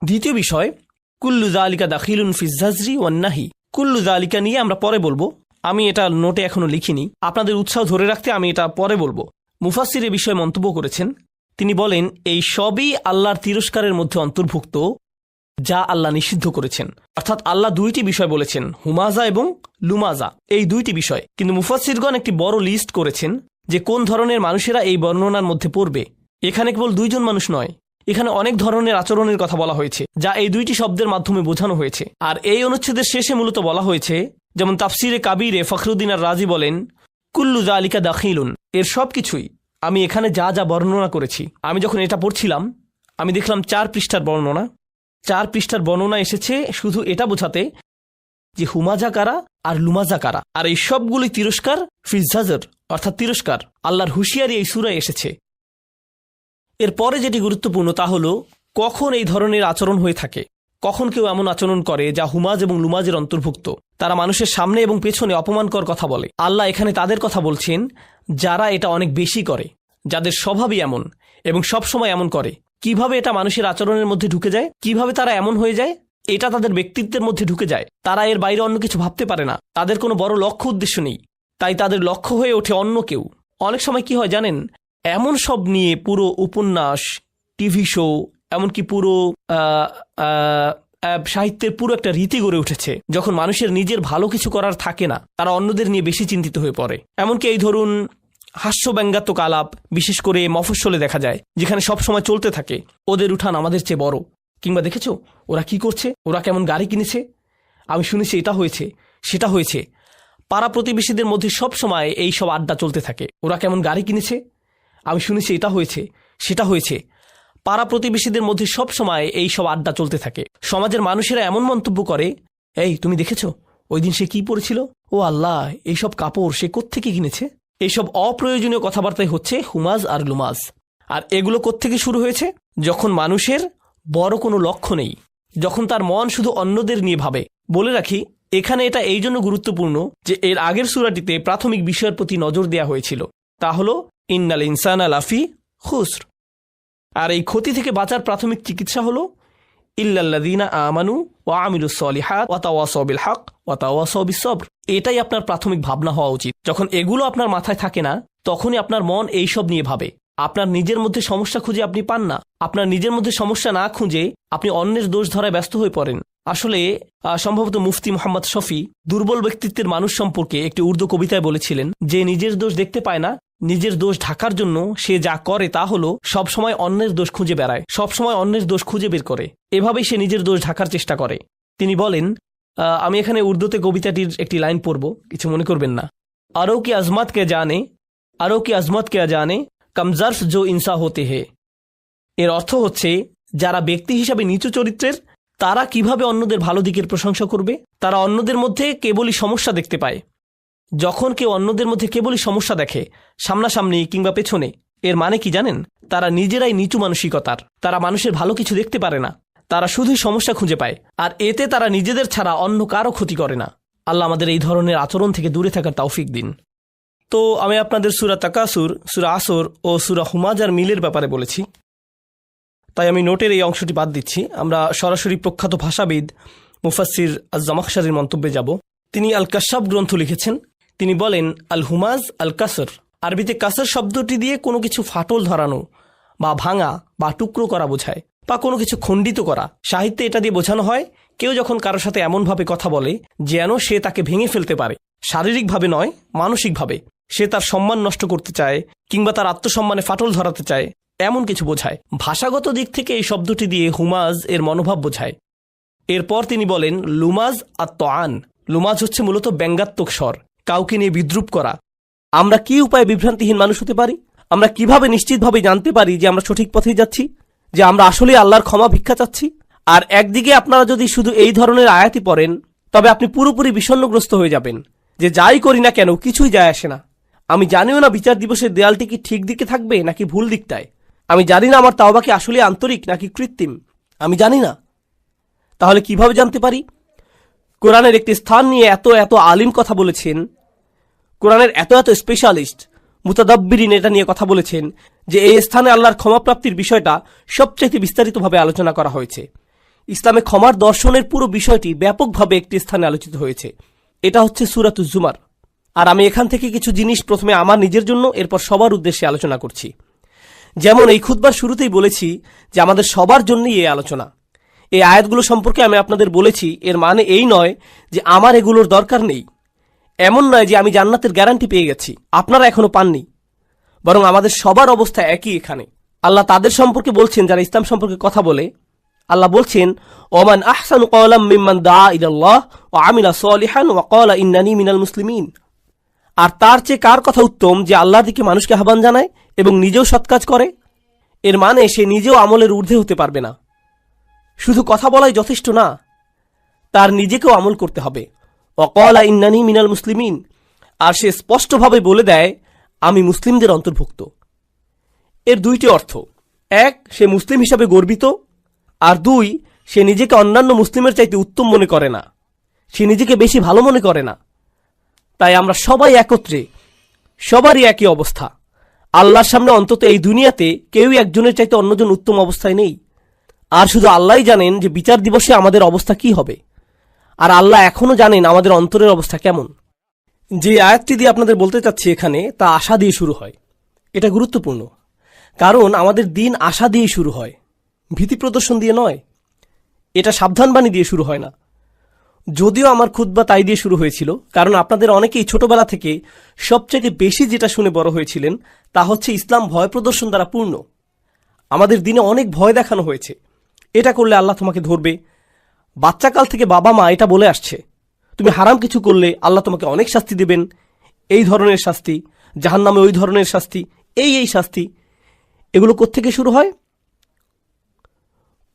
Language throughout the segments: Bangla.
দ্বিতীয় বিষয় কুল্লু যালিকা দাখিলুন ফি যাজরি ওয়ান নাহি। কুল্লু যালিকা নিয়ে আমরা পরে বলবো, আমি এটা নোটে এখনো লিখিনি, আপনাদের উৎসাহ ধরে রাখতে আমি এটা পরে বলবো। মুফাসসির এ বিষয়ে মন্তব্য করেছেন, তিনি বলেন এই সবই আল্লাহর তিরস্কারের মধ্যে অন্তর্ভুক্ত যা আল্লাহ নিষিদ্ধ করেছেন। অর্থাৎ আল্লাহ দুইটি বিষয় বলেছেন, হুমাজা এবং লুমাজা, এই দুইটি বিষয়। কিন্তু মুফাসসিরগণ একটি বড় লিস্ট করেছেন যে কোন ধরনের মানুষেরা এই বর্ণনার মধ্যে পড়বে। এখানে কেবল দুইজন মানুষ নয়, এখানে অনেক ধরনের আচরণের কথা বলা হয়েছে যা এই দুইটি শব্দের মাধ্যমে বোঝানো হয়েছে। আর এই অনুচ্ছেদের শেষে মূলত বলা হয়েছে, যেমন তাফসিরে কাবিরে ফখরুদ্দিন আর রাজি বলেন, কুল্লু যালিকা দাখিলুন, এর সব কিছুই আমি এখানে যা যা বর্ণনা করেছি। আমি যখন এটা পড়ছিলাম আমি দেখলাম 4 পৃষ্ঠার বর্ণনা, 4 পৃষ্ঠার বর্ণনা এসেছে শুধু এটা বোঝাতে যে হুমাজা কারা আর লুমাজা কারা। আর এই সবগুলি তিরস্কার ফি যাজর, অর্থাৎ তিরস্কার, আল্লাহর হুঁশিয়ারি এই সূরায় এসেছে। এরপরে যেটি গুরুত্বপূর্ণ তা হলো কখন এই ধরনের আচরণ হয়ে থাকে, কখন কেউ এমন আচরণ করে যা হুমাজ এবং লুমাজের অন্তর্ভুক্ত। তারা মানুষের সামনে এবং পেছনে অপমানকর কথা বলে। আল্লাহ এখানে তাদের কথা বলছেন যারা এটা অনেক বেশি করে, যাদের স্বভাবই এমন এবং সবসময় এমন করে। কিভাবে এটা মানুষের আচরণের মধ্যে ঢুকে যায়, কিভাবে তারা এমন হয়ে যায়, এটা তাদের ব্যক্তিত্বের মধ্যে ঢুকে যায়। তারা এর বাইরে অন্য কিছু ভাবতে পারে না, তাদের কোনো বড় লক্ষ্য উদ্দেশ্য নেই, তাই তাদের লক্ষ্য হয়ে ওঠে অন্য কেউ। অনেক সময় কি হয় জানেন, এমন সব নিয়ে পুরো উপন্যাস, টিভি শো, এমনকি পুরো সাহিত্যের পুরো একটা রীতি গড়ে উঠেছে। যখন মানুষের নিজের ভালো কিছু করার থাকে না, তারা অন্যদের নিয়ে বেশি চিন্তিত হয়ে পড়ে। এমনকি এই ধরুন হাস্য ব্যঙ্গাত্মক আলাপ, বিশেষ করে মফস্বলে দেখা যায়, যেখানে সব সময় চলতে থাকে ওদের উঠান আমাদের চেয়ে বড়, কিংবা দেখেছো ওরা কি করছে, ওরা কেমন গাড়ি কিনেছে, আমি শুনেছি এটা হয়েছে সেটা হয়েছে। পাড়া প্রতিবেশীদের মধ্যে সব সময় এই সব আড্ডা চলতে থাকে, ওরা কেমন গাড়ি কিনেছে, আমি শুনেছি এটা হয়েছে সেটা হয়েছে। পাড়া প্রতিবেশীদের মধ্যে সব সময় এই সব আড্ডা চলতে থাকে। সমাজের মানুষেরা এমন মন্তব্য করে, এই তুমি দেখেছো ওই দিন সে কি পরেছিল, ও আল্লাহ এইসব কাপড় সে কোত্থেকে কিনেছে। এইসব অপ্রয়োজনীয় কথাবার্তাই হচ্ছে হুমাজ আর লুমাজ। আর এগুলো কোত্থেকে শুরু হয়েছে, যখন মানুষের বড় কোনো লক্ষ্য নেই, যখন তার মন শুধু অন্যদের নিয়ে ভাবে। বলে রাখি, এখানে এটা এই জন্য গুরুত্বপূর্ণ যে এর আগের সূরাটিতে প্রাথমিক বিষয়ের প্রতি নজর দেওয়া হয়েছিল, তা হলো ইন্নাল ইনসানা লাফি খুসর। আর এই ক্ষতি থেকে বাঁচার প্রাথমিক চিকিৎসা হলো ইল্লাল্লাযীনা আমানু ওয়া আমিলুস সলিহাত ওয়া তাওয়াসাউ বিল হক ওয়া তাওয়াসাউ বিস সবর। এটাই আপনার প্রাথমিক ভাবনা হওয়া উচিত। যখন এগুলো আপনার মাথায় থাকে না, তখনই আপনার মন এইসব নিয়ে ভাবে। আপনার নিজের মধ্যে সমস্যা খুঁজে আপনি পান না, আপনার নিজের মধ্যে সমস্যা না খুঁজে আপনি অন্যের দোষ ধরায় ব্যস্ত হয়ে পড়েন। আসলে সম্ভবত মুফতি মুহাম্মদ শফি দুর্বল ব্যক্তিত্বের মানুষ সম্পর্কে একটি উর্দু কবিতায় বলেছিলেন যে নিজের দোষ দেখতে পায় না, নিজের দোষ ঢাকার জন্য সে যা করে তা হলো সবসময় অন্যের দোষ খুঁজে বেড়ায়, সবসময় অন্যের দোষ খুঁজে বের করে, এভাবেই সে নিজের দোষ ঢাকার চেষ্টা করে। তিনি বলেন, আমি এখানে উর্দুতে কবিতাটির একটি লাইন পড়ব, কিছু মনে করবেন না। আরও কি আজমত কে জানে, আরও কি আজমত কে জানে, কমজর্ফ জো ইনসা হতে হে। এর অর্থ হচ্ছে, যারা ব্যক্তি হিসাবে নিচু চরিত্রের তারা কিভাবে অন্যদের ভালো দিকের প্রশংসা করবে। তারা অন্যদের মধ্যে কেবলই সমস্যা দেখতে পায়। যখন কেউ অন্যদের মধ্যে কেবলই সমস্যা দেখে, সামনাসামনি কিংবা পেছনে, এর মানে কি জানেন, তারা নিজেরাই নিচু মানসিকতার, তারা মানুষের ভালো কিছু দেখতে পারে না, তারা শুধুই সমস্যা খুঁজে পায়, আর এতে তারা নিজেদের ছাড়া অন্য কারো ক্ষতি করে না। আল্লাহ আমাদের এই ধরনের আচরণ থেকে দূরে থাকার তৌফিক দিন। তো আমি আপনাদের সূরা তাকাসুর, সূরা আসর ও সূরা হুমাজার মিলের ব্যাপারে বলেছি, তাই আমি নোটের এই অংশটি বাদ দিচ্ছি। আমরা সরাসরি প্রখ্যাত ভাষাবিদ মুফাসসির আজ-জামাখশারির মন্তব্যে যাব। তিনি আল কাশাফ গ্রন্থ লিখেছেন। তিনি বলেন, আল হুমাজ আল কাসর, আরবিতে কাসর শব্দটি দিয়ে কোনো কিছু ফাটল ধরানো বা ভাঙা বা টুকরো করা বোঝায়, বা কোনো কিছু খণ্ডিত করা। সাহিত্যে এটা দিয়ে বোঝানো হয় কেউ যখন কারোর সাথে এমনভাবে কথা বলে যেন সে তাকে ভেঙে ফেলতে পারে, শারীরিকভাবে নয় মানসিকভাবে। সে তার সম্মান নষ্ট করতে চায় কিংবা তার আত্মসম্মানে ফাটল ধরাতে চায়, এমন কিছু বোঝায়। ভাষাগত দিক থেকে এই শব্দটি দিয়ে হুমাজ এর মনোভাব বোঝায়। এরপর তিনি বলেন, লুমাজ আত-তাআন, লুমাজ হচ্ছে মূলত ব্যঙ্গাত্মক স্বর, কাউকে নিয়ে বিদ্রুপ করা। আমরা কি উপায়ে বিভ্রান্তিহীন মানুষ হতে পারি? আমরা কিভাবে নিশ্চিতভাবে জানতে পারি যে আমরা সঠিক পথেই যাচ্ছি, যে আমরা আসলে আল্লাহর ক্ষমা ভিক্ষা চাচ্ছি? আর একদিকে আপনারা যদি শুধু এই ধরনের আয়াতই পড়েন, তবে আপনি পুরোপুরি বিষণ্ণগ্রস্ত হয়ে যাবেন যে যাই করি না কেন কিছুই যায় আসে না। আমি জানিও না বিচার দিবসের দেয়ালটি কি ঠিক দিকে থাকবে নাকি ভুল দিকটায়। আমি জানি না আমার তাওবা কি আসলে আন্তরিক নাকি কৃত্রিম। আমি জানি না। তাহলে কিভাবে জানতে পারি? কোরআনের একটি স্থান নিয়ে এত এত আলিম কথা বলেছেন, কোরআনের এত এত স্পেশালিস্ট মুতাদাব্বিরিন এটা নিয়ে কথা বলেছেন যে এই স্থানে আল্লাহর ক্ষমাপ্রাপ্তির বিষয়টা সবচেয়ে বিস্তারিতভাবে আলোচনা করা হয়েছে। ইসলামে ক্ষমার দর্শনের পুরো বিষয়টি ব্যাপকভাবে একটি স্থানে আলোচিত হয়েছে। এটা হচ্ছে সূরাতুজ জুমার। আর আমি এখান থেকে কিছু জিনিস প্রথমে আমার নিজের জন্য, এরপর সবার উদ্দেশ্যে আলোচনা করছি। যেমন এই খুতবার শুরুতেই বলেছি যে আমাদের সবার জন্যই এই আলোচনা। এই আয়াতগুলো সম্পর্কে আমি আপনাদের বলেছি, এর মানে এই নয় যে আমার এগুলোর দরকার নেই, এমন নয় যে আমি জান্নাতের গ্যারান্টি পেয়ে গেছি, আপনারা এখনো পাননি, বরং আমাদের সবার অবস্থা একই। এখানে আল্লাহ তাদের সম্পর্কে বলছেন যারা ইসলাম সম্পর্কে কথা বলে। আল্লাহ বলছেন, ওমান আহসানু ক্বালাম মিম্মান দাআ ইলাল্লাহ ওয়া আমিলা সলিহান ওয়া ক্বালা ইন্নানি মিনাল মুসলিমিন। আর তার চেয়ে কার কথা উত্তম যে আল্লাহর দিকে মানুষকে আহ্বান জানায় এবং নিজেও সৎ কাজ করে? এর মানে সে নিজেও আমলের ঊর্ধ্বে হতে পারবে না। শুধু কথা বলাই যথেষ্ট না, তার নিজেকেও আমল করতে হবে। ওয়া ক্বালা ইন্নানি মিনাল মুসলিমিন, আর সে স্পষ্টভাবে বলে দেয় আমি মুসলিমদের অন্তর্ভুক্ত। এর দুইটি অর্থ, এক, সে মুসলিম হিসাবে গর্বিত, আর দুই, সে নিজেকে অন্যান্য মুসলিমের চাইতে উত্তম মনে করে না, সে নিজেকে বেশি ভালো মনে করে না। তাই আমরা সবাই একত্রে, সবারই একই অবস্থা। আল্লাহর সামনে অন্তত এই দুনিয়াতে কেউই একজনের চাইতে অন্যজন উত্তম অবস্থায় নেই। আর শুধু আল্লাহই জানেন যে বিচার দিবসে আমাদের অবস্থা কি হবে, আর আল্লাহ এখনো জানেন আমাদের অন্তরের অবস্থা কেমন। যে আয়াতটি দিয়ে আপনাদের বলতে চাচ্ছি এখানে, তা আশা দিয়ে শুরু হয়। এটা গুরুত্বপূর্ণ, কারণ আমাদের দিন আশা দিয়ে শুরু হয়, ভীতি প্রদর্শন দিয়ে নয়। এটা সাবধানবাণী দিয়ে শুরু হয় না। যদিও আমার খুতবা তাই দিয়ে শুরু হয়েছিল, কারণ আপনাদের অনেকেই ছোটবেলা থেকে সবচেয়ে বেশি যেটা শুনে বড় হয়েছিলেন তা হচ্ছে ইসলাম ভয় প্রদর্শন দ্বারা পূর্ণ। আমাদের দিনে অনেক ভয় দেখানো হয়েছে, এটা করলে আল্লাহ তোমাকে ধরবে। বাচ্চাকাল থেকে বাবা মা এটা বলে আসছে, তুমি হারাম কিছু করলে আল্লাহ তোমাকে অনেক শাস্তি দেবেন, এই ধরনের শাস্তি, জাহান্নামে ওই ধরনের শাস্তি, এই শাস্তি। এগুলো কোত্থেকে শুরু হয়?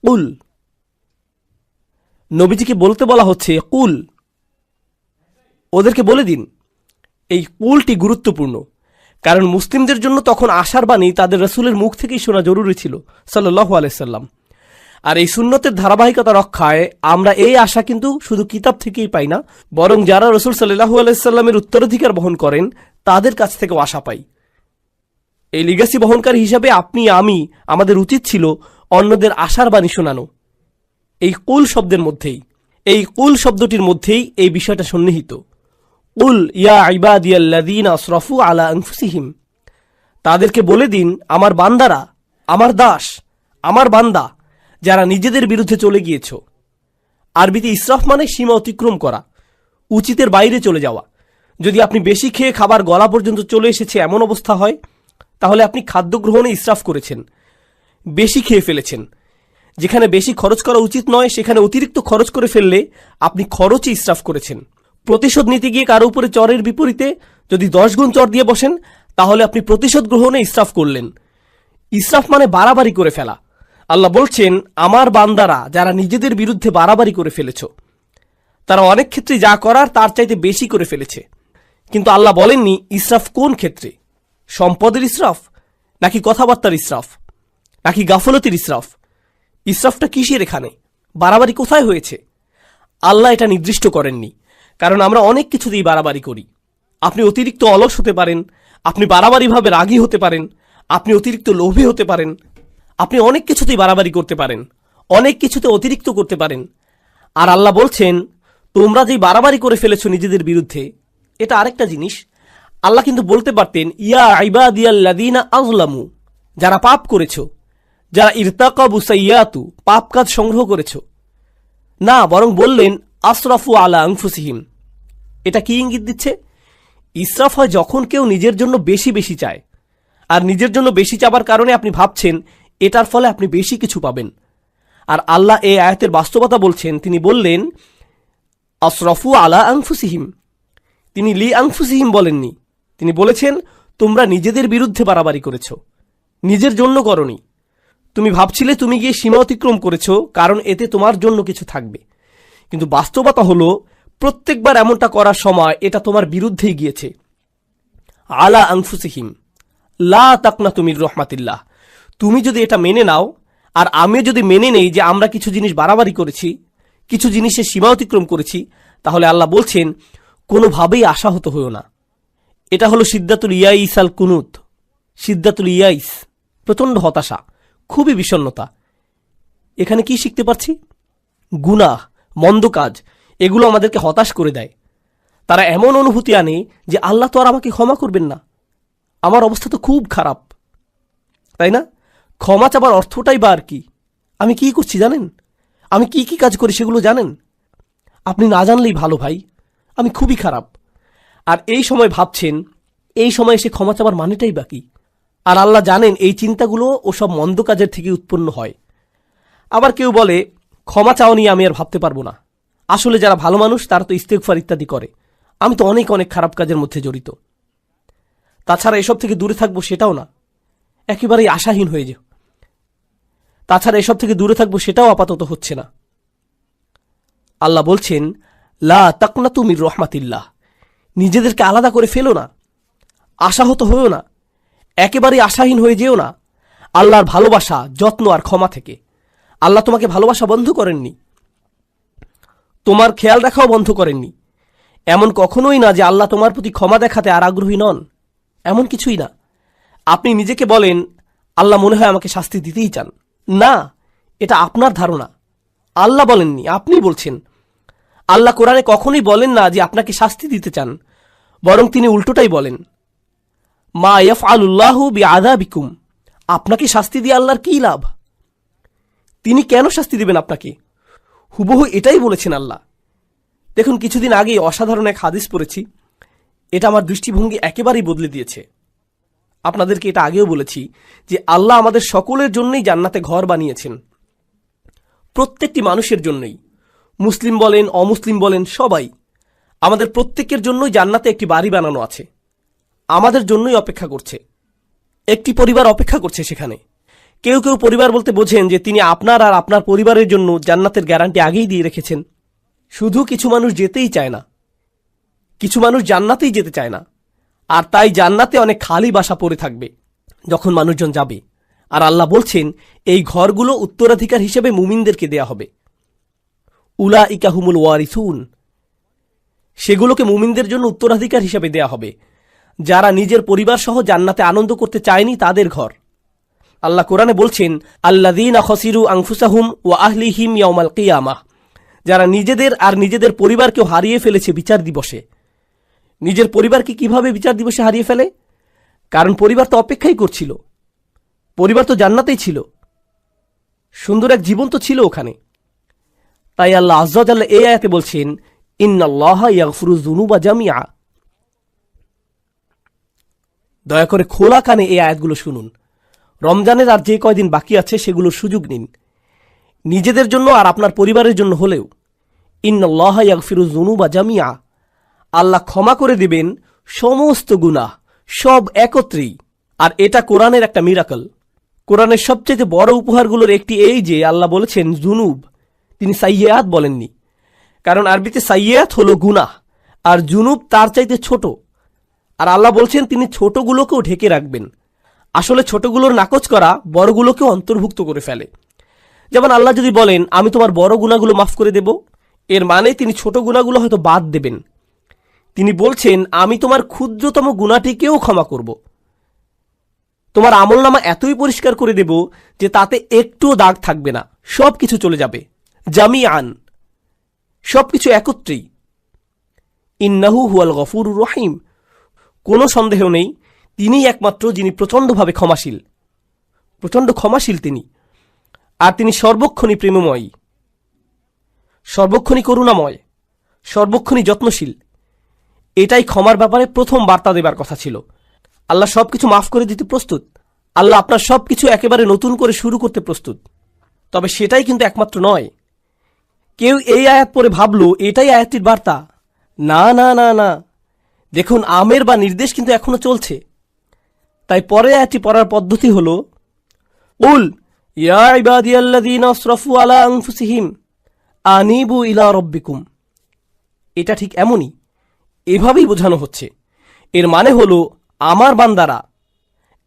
কুল, নবীজিকে বলতে বলা হচ্ছে কুল, ওদেরকে বলে দিন। এই কুলটি গুরুত্বপূর্ণ, কারণ মুসলিমদের জন্য তখন আশার বাণী তাদের রাসূলের মুখ থেকেই শোনা জরুরি ছিল সাল্লাল্লাহু আলাইহি সাল্লাম। আর এই সুন্নতের ধারাবাহিকতা রক্ষায় আমরা এই আশা কিন্তু শুধু কিতাব থেকেই পাই না, বরং যারা রাসূল সাল্লাল্লাহু আলাইহি সাল্লামের উত্তরাধিকার বহন করেন তাদের কাছ থেকেও আশা পাই। এই লিগাসি বহনকারী হিসাবে আপনি আমি, আমাদের উচিত ছিল অন্যদের আশার বাণী শোনানো। এই কুল শব্দের মধ্যেই, এই কুল শব্দটির মধ্যেই এই বিষয়টা সন্নিহিত। কুল ইয়া ইবাদিয়াল্লাযীনা আসরাফু আলা আনফুসিহিম, তাদেরকে বলে দিন আমার বান্দারা, আমার দাস, আমার বান্দা যারা নিজেদের বিরুদ্ধে চলে গিয়েছ। আরবিতে ইসরাফ মানে সীমা অতিক্রম করা, উচিতের বাইরে চলে যাওয়া। যদি আপনি বেশি খেয়ে খাবার গলা পর্যন্ত চলে এসেছে এমন অবস্থা হয়, তাহলে আপনি খাদ্য গ্রহণে ইসরাফ করেছেন, বেশি খেয়ে ফেলেছেন। যেখানে বেশি খরচ করা উচিত নয় সেখানে অতিরিক্ত খরচ করে ফেললে আপনি খরচে ইসরাফ করেছেন। প্রতিশোধ নিতে গিয়ে কারো উপরে চরের বিপরীতে যদি 10 গুণ চর দিয়ে বসেন, তাহলে আপনি প্রতিশোধ গ্রহণে ইসরাফ করলেন। ইসরাফ মানে বাড়াবাড়ি করে ফেলা। আল্লাহ বলছেন আমার বান্দারা যারা নিজেদের বিরুদ্ধে বাড়াবাড়ি করে ফেলেছ, তারা অনেক ক্ষেত্রে যা করার তার চাইতে বেশি করে ফেলেছে। কিন্তু আল্লাহ বলেননি ইসরাফ কোন ক্ষেত্রে, সম্পদের ইসরাফ, নাকি কথাবার্তার ইসরাফ, নাকি গাফলতির ইসরাফ। ইসরাফটা কিসের এখানে, বাড়াবাড়ি কোথায় হয়েছে? আল্লাহ এটা নির্দিষ্ট করেননি, কারণ আমরা অনেক কিছুতেই বাড়াবাড়ি করি। আপনি অতিরিক্ত অলস হতে পারেন, আপনি বাড়াবাড়িভাবে রাগী হতে পারেন, আপনি অতিরিক্ত লোভী হতে পারেন, আপনি অনেক কিছুতেই বাড়াবাড়ি করতে পারেন, অনেক কিছুতে অতিরিক্ত করতে পারেন। আর আল্লাহ বলছেন তোমরা যেই বাড়াবাড়ি করে ফেলেছো নিজেদের বিরুদ্ধে, এটা আরেকটা জিনিস। আল্লাহ কিন্তু বলতে পারতেন ইয়া ইবাদিয়াল্লাযীনা আযলামু, যারা পাপ করেছো, যারা ইরতাকাবু সাইয়্যাতু, পাপ কাজ সংগ্রহ করেছো। না, বরং বললেন আসরাফু আলা আনফুসিহিম। এটা কি ইঙ্গিত দিচ্ছে? ইসরাফ হয় যখন কেউ নিজের জন্য বেশি বেশি চায়, আর নিজের জন্য বেশি চাবার কারণে আপনি ভাবছেন এটার ফলে আপনি বেশি কিছু পাবেন। আর আল্লাহ এই আয়াতের বাস্তবতা বলছেন, তিনি বললেন আসরাফু আলা আনফুসিহিম, তিনি লি আনফুসিহিম বলেননি। তিনি বলেছেন তোমরা নিজেদের বিরুদ্ধে বাড়াবাড়ি করেছ, নিজের জন্য করনি। তুমি ভাবছিলে তুমি গিয়ে সীমা অতিক্রম করেছ কারণ এতে তোমার জন্য কিছু থাকবে, কিন্তু বাস্তবতা হলো প্রত্যেকবার এমনটা করার সময় এটা তোমার বিরুদ্ধেই গিয়েছে। আলা আনফুসিহিম লা তাকনাতু মির রাহমাতিল্লাহ। তুমি যদি এটা মেনে নাও, আর আমি যদি মেনে নেই যে আমরা কিছু জিনিস বাড়াবাড়ি করেছি, কিছু জিনিসের সীমা অতিক্রম করেছি, তাহলে আল্লাহ বলছেন কোনোভাবেই আশাহত হইও না। এটা হলো সিদ্দাতুল ইয়াইস আল কুনুত। সিদ্দাতুল ইয়াইস, প্রচণ্ড হতাশা, খুবই বিষণ্ণতা। এখানে কি শিখতে পারছি? গুনাহ, মন্দ কাজ, এগুলো আমাদেরকে হতাশ করে দেয়। তারা এমন অনুভূতি আনে যে আল্লাহ তো আর আমাকে ক্ষমা করবেন না, আমার অবস্থা তো খুব খারাপ, তাই না? ক্ষমা চাবার অর্থটাই বা আর কি? আমি কি করছি জানেন? আমি কি কি কাজ করি সেগুলো জানেন? আপনি না জানলেই ভালো ভাই, আমি খুবই খারাপ। আর এই সময় ভাবছেন, এই সময় এসে ক্ষমা চাবার মানেটাই বাকি। আর আল্লাহ জানেন এই চিন্তাগুলো ওসব মন্দ কাজের থেকে উৎপন্ন হয়। আবার কেউ বলে, ক্ষমা চাওয়া নিয়ে আমি আর ভাবতে পারবো না। আসলে যারা ভালো মানুষ তারা তো ইস্তেগফার ইত্যাদি করে, আমি তো অনেক অনেক খারাপ কাজের মধ্যে জড়িত। তাছাড়া এসব থেকে দূরে থাকবো সেটাও না, একেবারেই আশাহীন হয়ে যাও। তাছাড়া এসব থেকে দূরে থাকবো সেটাও আপাতত হচ্ছে না। আল্লাহ বলছেন, লা তাকনাতু মির রহমাতিল্লাহ, নিজেদেরকে আলাদা করে ফেলো না, আশাহত হয়েও না, একেবারেই আশাহীন হয়ে যেও না আল্লাহর ভালোবাসা, যত্ন আর ক্ষমা থেকে। আল্লাহ তোমাকে ভালোবাসা বন্ধ করেননি, তোমার খেয়াল রাখাও বন্ধ করেননি। এমন কখনোই না যে আল্লাহ তোমার প্রতি ক্ষমা দেখাতে আর আগ্রহী নন, এমন কিছুই না। আপনি নিজেকে বলেন, আল্লাহ মনে হয় আমাকে শাস্তি দিতেই চান। না, এটা আপনার ধারণা, আল্লাহ বলেননি, আপনি বলছেন। আল্লাহ কোরআনে কখনোই বলেন না যে আপনাকে শাস্তি দিতে চান, বরং তিনি উল্টোটাই বলেন, মা ইয়াফআলুল্লাহু বিআযাবিকুম, আপনাকে শাস্তি দিয়ে আল্লাহর কী লাভ? তিনি কেন শাস্তি দিবেন আপনাকে? হুবহু এটাই বলেছেন আল্লাহ। দেখুন, কিছুদিন আগেই অসাধারণ এক হাদিস পড়েছি, এটা আমার দৃষ্টিভঙ্গি একেবারেই বদলে দিয়েছে। আপনাদেরকে এটা আগেও বলেছি যে আল্লাহ আমাদের সকলের জন্যই জান্নাতে ঘর বানিয়েছেন, প্রত্যেকটি মানুষের জন্যই, মুসলিম বলেন অমুসলিম বলেন সবাই, আমাদের প্রত্যেকের জন্যই জান্নাতে একটি বাড়ি বানানো আছে, আমাদের জন্যই অপেক্ষা করছে। একটি পরিবার অপেক্ষা করছে সেখানে। কেউ কেউ পরিবার বলতে বোঝেন যে তিনি আপনার আর আপনার পরিবারের জন্য জান্নাতের গ্যারান্টি আগেই দিয়ে রেখেছেন। শুধু কিছু মানুষ যেতেই চায় না, কিছু মানুষ জান্নাতেই যেতে চায় না, আর তাই জান্নাতে অনেক খালি বাসা পড়ে থাকবে যখন মানুষজন যাবে। আর আল্লাহ বলছেন, এই ঘরগুলো উত্তরাধিকার হিসেবে মুমিনদেরকে দেয়া হবে। উলাইকা হুমুল ওয়ারিসুন, সেগুলোকে মুমিনদের জন্য উত্তরাধিকার হিসেবে দেয়া হবে। যারা নিজের পরিবার সহ জান্নাতে আনন্দ করতে চায়নি তাদের ঘর। আল্লাহ কোরআনে বলছেন, আল্লাযীনা খাসিরু আনফুসাহুম ওয়া আহলিহিম ইয়াওমাল কিয়ামাহ, যারা নিজেদের আর নিজেদের পরিবারকেও হারিয়ে ফেলেছে বিচার দিবসে। নিজের পরিবারকে কিভাবে বিচার দিবসে হারিয়ে ফেলে? কারণ পরিবার তো অপেক্ষাই করছিল, পরিবার তো জান্নাতেই ছিল, সুন্দর এক জীবন তো ছিল ওখানে। তাই আল্লাহ আযজা ওয়া জাল্লা এই আয়াতে বলছেন, ইন্নাল্লাহা ইয়াগফিরুয যুনুবা জামিআ। দয়া করে খোলা কানে এই আয়াতগুলো শুনুন। রমজানের আর যে কয়দিন বাকি আছে সেগুলোর সুযোগ নিন, নিজেদের জন্য আর আপনার পরিবারের জন্য হলেও। ইন্নাল্লাহা ইয়াগফিরুয যুনুবা জামিআ, আল্লাহ ক্ষমা করে দিবেন সমস্ত গুনাহ, সব একত্রেই। আর এটা কোরআনের একটা মিরাকল। কোরআনের সবচেয়ে বড় উপহারগুলোর একটি এই যে আল্লাহ বলেছেন জুনুব, তিনি সাইয়্যাত বলেননি। কারণ আরবিতে সাইয়্যাত হলো গুনাহ, আর জুনুব তার চাইতে ছোট। আর আল্লাহ বলছেন তিনি ছোটগুলোকেও ঢেকে রাখবেন। আসলে ছোটগুলোর নাকচ করা বড়গুলোকেও অন্তর্ভুক্ত করে ফেলে। যেমন আল্লাহ যদি বলেন, আমি তোমার বড় গুনাহগুলো মাফ করে দেব, এর মানে তিনি ছোট গুনাহগুলো হয়তো বাদ দেবেন। তিনি বলছেন, আমি তোমার ক্ষুদ্রতম গুনাহটিকেও ক্ষমা করব, তোমার আমলনামা এতই পরিষ্কার করে দেব যে তাতে একটুও দাগ থাকবে না, সবকিছু চলে যাবে জামিআন, সবকিছু একত্রেই। ইন্নাহু হুয়াল গফুরুর রহিম, কোনো সন্দেহ নেই তিনিই একমাত্র যিনি প্রচণ্ডভাবে ক্ষমাশীল, প্রচণ্ড ক্ষমাশীল তিনি। আর তিনি সর্বক্ষণই প্রেমময়ী, সর্বক্ষণই করুণাময়, সর্বক্ষণই যত্নশীল। এটাই ক্ষমার ব্যাপারে প্রথম বার্তা দেবার কথা ছিল। আল্লাহ সবকিছু মাফ করে দিতে প্রস্তুত, আল্লাহ আপনার সবকিছু একেবারে নতুন করে শুরু করতে প্রস্তুত। তবে সেটাই কিন্তু একমাত্র নয়। কেউ এই আয়াত পড়ে ভাবলো এটাই আয়াতটির বার্তা। না না না না, দেখুন আমের বা নির্দেশ কিন্তু এখনো চলছে। তাই পরে আয়াতটি পড়ার পদ্ধতি হলো, উল ইয়া ইবাদিয়াল্লাযীনা আসরাফু আলা আনফুসিহিম আনিবু ইলা রাব্বিকুম। এটা ঠিক এমনই, এভাবেই বোঝানো হচ্ছে। এর মানে হলো, আমার বান্দারা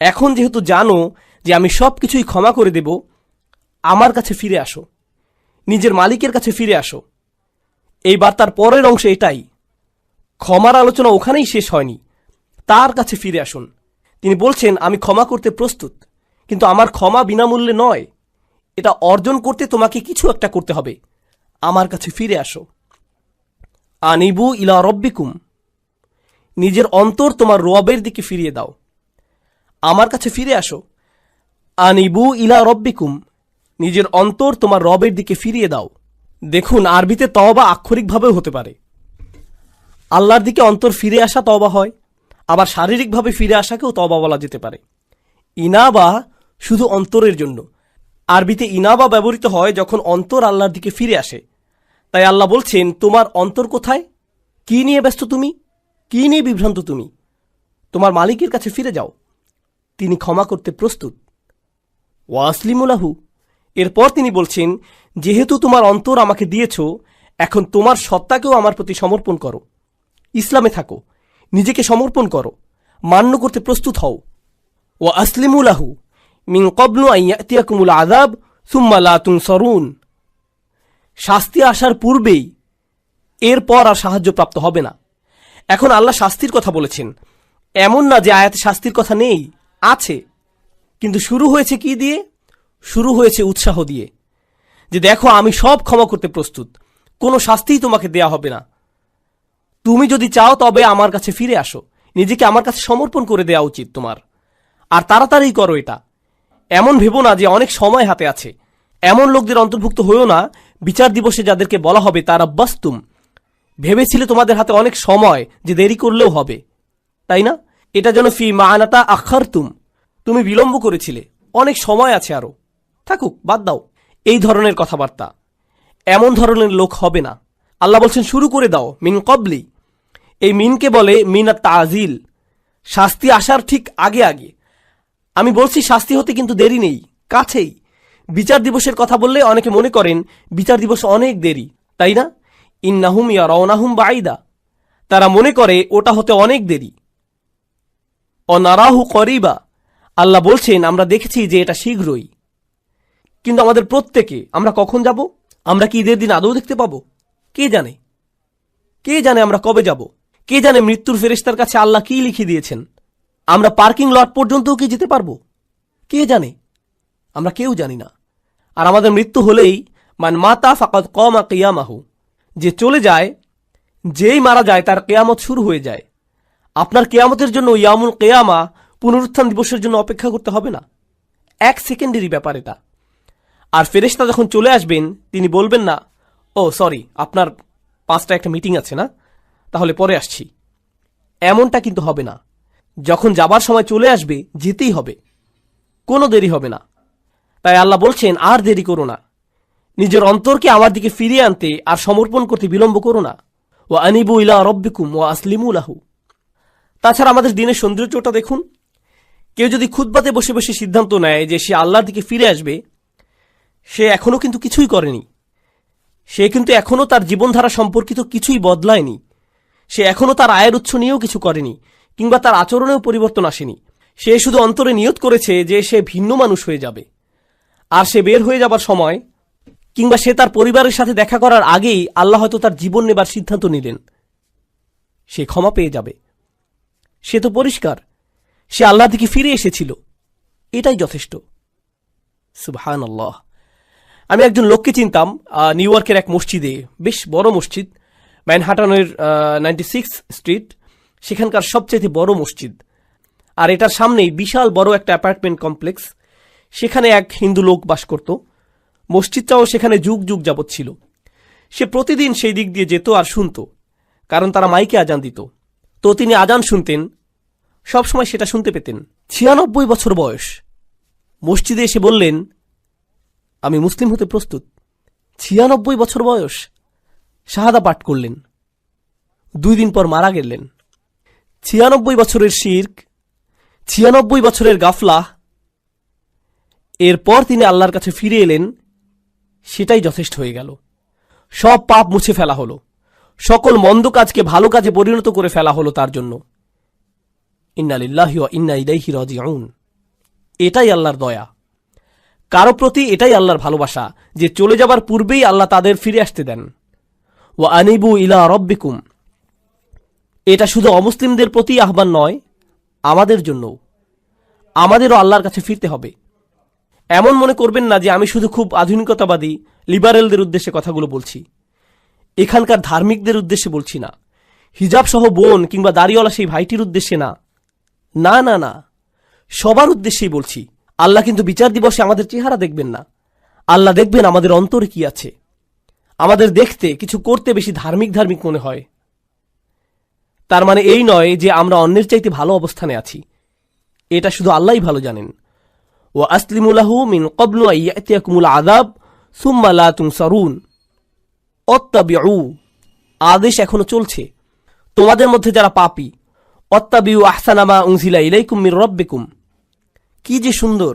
এখন যেহেতু জানো যে আমি সব কিছুই ক্ষমা করে দেব, আমার কাছে ফিরে আসো, নিজের মালিকের কাছে ফিরে আসো। এই বার্তার পরের অংশে এটাই। ক্ষমার আলোচনা ওখানেই শেষ হয়নি, তার কাছে ফিরে আসুন। তিনি বলছেন, আমি ক্ষমা করতে প্রস্তুত, কিন্তু আমার ক্ষমা বিনামূল্যে নয়, এটা অর্জন করতে তোমাকে কিছু একটা করতে হবে। আমার কাছে ফিরে আসো। আনিবু ইলা রব্বিকুম, নিজের অন্তর তোমার রবের দিকে ফিরিয়ে দাও। আমার কাছে ফিরে আসো। আনিবু ইলা রব্বিকুম, নিজের অন্তর তোমার রবের দিকে ফিরিয়ে দাও। দেখুন, আরবিতে তওবা আক্ষরিকভাবেও হতে পারে। আল্লাহর দিকে অন্তর ফিরে আসা তওবা হয়, আবার শারীরিকভাবে ফিরে আসাকেও তওবা বলা যেতে পারে। ইনাবা শুধু অন্তরের জন্য। আরবিতে ইনাবা ব্যবহৃত হয় যখন অন্তর আল্লাহর দিকে ফিরে আসে। তাই আল্লাহ বলছেন, তোমার অন্তর কোথায়? কি নিয়ে ব্যস্ত তুমি? কি নিয়ে বিভ্রান্ত তুমি? তোমার মালিকের কাছে ফিরে যাও, তিনি ক্ষমা করতে প্রস্তুত। ওয়াসলিমুলাহু, এরপর তিনি বলছেন, যেহেতু তোমার অন্তর আমাকে দিয়েছ, এখন তোমার সত্তাকেও আমার প্রতি সমর্পণ করো। ইসলামে থাকো, নিজেকে সমর্পণ করো, মান্য করতে প্রস্তুত হও। ওয়া আসলিমুলাহু মিন ক্বাবলু আন ইয়াতিয়াকুমুল আযাব সুম্মা লা তুনসারুন, শাস্তি আসার পূর্বেই এরপর আর সাহায্য প্রাপ্ত হবে না। এখন আল্লাহ শাস্তির কথা বলেছেন, এমন না যে আয়াতে শাস্তির কথা নেই, আছে, কিন্তু শুরু হয়েছে কি দিয়ে? শুরু হয়েছে উৎসাহ দিয়ে, যে দেখো আমি সব ক্ষমা করতে প্রস্তুত, কোনো শাস্তিই তোমাকে দেয়া হবে না। তুমি যদি চাও তবে আমার কাছে ফিরে আসো, নিজেকে আমার কাছে সমর্পণ করে দেওয়া উচিত তোমার, আর তাড়াতাড়ি করো এটা। এমন ভেবো না যে অনেক সময় হাতে আছে। এমন লোকদের অন্তর্ভুক্ত হয়েও না বিচার দিবসে যাদেরকে বলা হবে তারা বাস্তুম, ভেবেছিলে তোমাদের হাতে অনেক সময় যে দেরি করলেও হবে, তাই না? এটা যেন ফি মাআনাতা আখারতুম, তুমি বিলম্ব করেছিলে, অনেক সময় আছে আরো, থাকুক, বাদ দাও। এই ধরনের কথাবার্তা, এমন ধরনের লোক হবে না। আল্লাহ বলছেন শুরু করে দাও, মিন কবলি। এই মিনকে বলে মিনাত তাজিল, শাস্তি আসার ঠিক আগে আগে। আমি বলছি শাস্তি হতে কিন্তু দেরি নেই, কাছেই। বিচার দিবসের কথা বললে অনেকে মনে করেন বিচার দিবস অনেক দেরি, তাই না? ইন্নাহুম ইয়ারাউনাহুম বাঈদা, তারা মনে করে ওটা হতে অনেক দেরি। অনারাহু করিবা, আল্লাহ বলছেন আমরা দেখেছি যে এটা শীঘ্রই। কিন্তু আমাদের প্রত্যেকে আমরা কখন যাব? আমরা কি ঈদের দিন আদৌ দেখতে পাবো? কে জানে? কে জানে আমরা কবে যাব? কে জানে মৃত্যুর ফেরেশতার কাছে আল্লাহ কি লিখে দিয়েছেন? আমরা পার্কিং লট পর্যন্তও কি যেতে পারবো? কে জানে? আমরা কেউ জানি না। আর আমাদের মৃত্যু হলেই মান মাতা ফাকাদ কামা কিয়ামাহু, যে চলে যায়, যেই মারা যায় তার কিয়ামত শুরু হয়ে যায়। আপনার কিয়ামতের জন্য ইয়ামুল কিয়ামা, পুনরুত্থান দিবসের জন্য অপেক্ষা করতে হবে না। এক সেকেন্ডেরই ব্যাপার এটা। আর ফেরেশতা যখন চলে আসবেন তিনি বলবেন না, ও সরি, আপনার 5টা একটা মিটিং আছে না, তাহলে পরে আসছি। এমনটা কিন্তু হবে না। যখন যাবার সময় চলে আসবে যেতেই হবে, কোনো দেরি হবে না। তাই আল্লাহ বলছেন আর দেরি করো না, নিজের অন্তরকে আমার দিকে ফিরিয়ে আনতে আর সমর্পণ করতে বিলম্ব করো না। ওয়া আনিবু ইলা রব্বিকুম ওয়া আসলিমু লাহু। তাছাড়া আমাদের দিনের সৌন্দর্যটা দেখুন। কেউ যদি খুতবাতে বসে বসে সিদ্ধান্ত নেয় যে সে আল্লাহর দিকে ফিরে আসবে, সে এখনো কিন্তু কিছুই করেনি। সে কিন্তু এখনো তার জীবনধারা সম্পর্কিত কিছুই বদলায়নি। সে এখনো তার আয়ের উৎস নিয়েও কিছু করেনি, কিংবা তার আচরণেও পরিবর্তন আসেনি। সে শুধু অন্তরে নিয়ত করেছে যে সে ভিন্ন মানুষ হয়ে যাবে, আর সে বের হয়ে যাবার সময় কিংবা সে তার পরিবারের সাথে দেখা করার আগেই আল্লাহ হয়তো তার জীবন নেবার সিদ্ধান্ত নিলেন। সে ক্ষমা পেয়ে যাবে। সে তো পরিষ্কার, সে আল্লাহ দিকে ফিরে এসেছিল, এটাই যথেষ্ট। সুবহানাল্লাহ। আমি একজন লোককে চিনতাম নিউ ইয়র্কের এক মসজিদে, বেশ বড় মসজিদ, ম্যানহাটনের 96 স্ট্রিট, সেখানকার সবচেয়ে বড় মসজিদ। আর এটার সামনেই বিশাল বড় একটা অ্যাপার্টমেন্ট কমপ্লেক্স। সেখানে এক হিন্দু লোক বাস করত। মসজিদটাও সেখানে যুগ যুগ যাবৎ ছিল। সে প্রতিদিন সেই দিক দিয়ে যেত আর শুনত, কারণ তারা মাইকে আজান দিত। তো তিনি আজান শুনতেন, সবসময় সেটা শুনতে পেতেন। 96 বছর বয়স। মসজিদে এসে বললেন, আমি মুসলিম হতে প্রস্তুত। 96 বছর বয়স। শাহাদা পাঠ করলেন। 2 দিন পর মারা গেলেন। 96 বছরের শিরক, 96 বছরের গাফলা। এরপর তিনি আল্লাহর কাছে ফিরে এলেন, সেটাই যথেষ্ট হয়ে গেল। সব পাপ মুছে ফেলা হলো, সকল মন্দ কাজকে ভালো কাজে পরিণত করে ফেলা হলো তার জন্য। ইন্না লিল্লাহি ওয়া ইন্না ইলাইহি রাজিউন। এটাই আল্লাহর দয়া। কারো প্রতি এটাই আল্লাহর ভালোবাসা যে চলে যাবার পূর্বেই আল্লাহ তাদের ফিরে আসতে দেন। ওয়া আনিবু ইলা রব্বিকুম। এটা শুধু অমুসলিমদের প্রতি আহ্বান নয়, আমাদের জন্যও। আমাদেরও আল্লাহর কাছে ফিরতে হবে। এমন মনে করবেন না যে আমি শুধু খুব আধুনিকতাবাদী লিবারেলদের উদ্দেশ্যে কথাগুলো বলছি। এখানকার ধার্মিকদের উদ্দেশ্যে বলছি না, হিজাব সহ বোন কিংবা দাড়িওয়ালা সেই ভাইটির উদ্দেশ্যে না, না না না, সবার উদ্দেশ্যেই বলছি। আল্লাহ কিন্তু বিচার দিবসে আমাদের চেহারা দেখবেন না, আল্লাহ দেখবেন আমাদের অন্তরে কি আছে। আমাদের দেখতে কিছু করতে বেশি ধার্মিক ধার্মিক মনে হয়, তার মানে এই নয় যে আমরা অন্যের চাইতে ভালো অবস্থানে আছি, এটা শুধু আল্লাহই ভালো জানেন। ওয়া আসলিমু লাহু মিন ক্বাবলু আন ইয়াতিয়াকুমুল আযাব সুম্মা লা তুনসারুন। অত্তাবিউ, আদেশ এখনো চলছে। তোমাদের মধ্যে যারা পাপী, অত্তাবিউ আহসানা মা উনজিলা ইলাইকুম মির রাব্বিকুম। কি যে সুন্দর!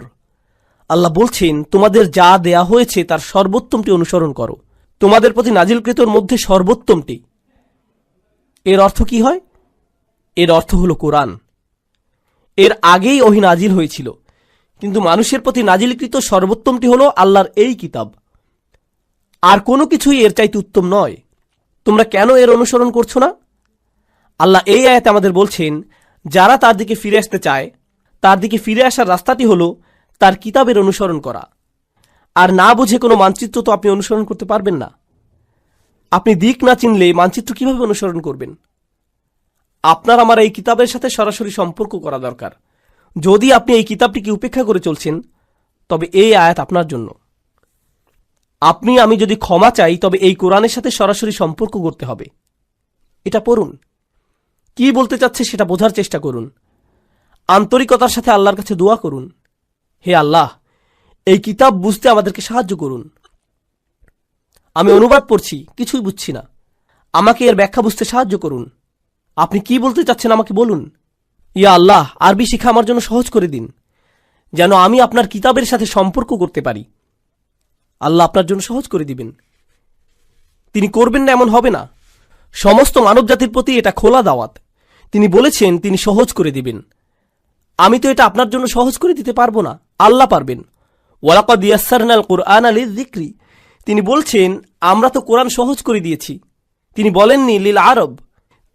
আল্লাহ বলছেন, তোমাদের যা দেয়া হয়েছে তার সর্বোত্তমটি অনুসরণ করো, তোমাদের প্রতি নাজিলকৃতর মধ্যে সর্বোত্তমটি। এর অর্থ কি হয়? এর অর্থ হলো কোরআন। এর আগেই ওহী নাজিল হয়েছিল, কিন্তু মানুষের প্রতি নাজিলকৃত সর্বোত্তমটি হলো আল্লাহর এই কিতাব। আর কোনো কিছুই এর চাইতে উত্তম নয়। তোমরা কেন এর অনুসরণ করছো না? আল্লাহ এই আয়াতে আমাদের বলছেন, যারা তার দিকে ফিরে আসতে চায়, তার দিকে ফিরে আসার রাস্তাটি হলো তার কিতাবের অনুসরণ করা। আর না বুঝে কোনো মানচিত্র তো আপনি অনুসরণ করতে পারবেন না। আপনি দিক না চিনলে মানচিত্র কিভাবে অনুসরণ করবেন? আপনার আমার এই কিতাবের সাথে সরাসরি সম্পর্ক করা দরকার। যদি আপনি এই কিতাবটিকে উপেক্ষা করে চলছেন, তবে এই আয়াত আপনার জন্য। আপনি আমি যদি ক্ষমা চাই, তবে এই কোরআনের সাথে সরাসরি সম্পর্ক করতে হবে। এটা পড়ুন, কি বলতে চাচ্ছে সেটা বোঝার চেষ্টা করুন, আন্তরিকতার সাথে আল্লাহর কাছে দোয়া করুন, হে আল্লাহ, এই কিতাব বুঝতে আমাদেরকে সাহায্য করুন। আমি অনুবাদ পড়ছি, কিছুই বুঝছি না, আমাকে এর ব্যাখ্যা বুঝতে সাহায্য করুন। আপনি কি বলতে চাচ্ছেন আমাকে বলুন। ইয়া আল্লাহ, আরবি শিখা আমার জন্য সহজ করে দিন, যেন আমি আপনার কিতাবের সাথে সম্পর্ক করতে পারি। আল্লাহ আপনার জন্য সহজ করে দিবেন। তিনি করবেন না এমন হবে না। সমস্ত মানব জাতির প্রতি এটা খোলা দাওয়াত। তিনি বলেছেন তিনি সহজ করে দিবেন। আমি তো এটা আপনার জন্য সহজ করে দিতে পারবো না, আল্লাহ পারবেন। ওয়ালাকাদ ইয়াসসারনাল কুরআনা লিযিকরি, তিনি বলছেন আমরা তো কোরআন সহজ করে দিয়েছি। তিনি বলেননি লিল আরব,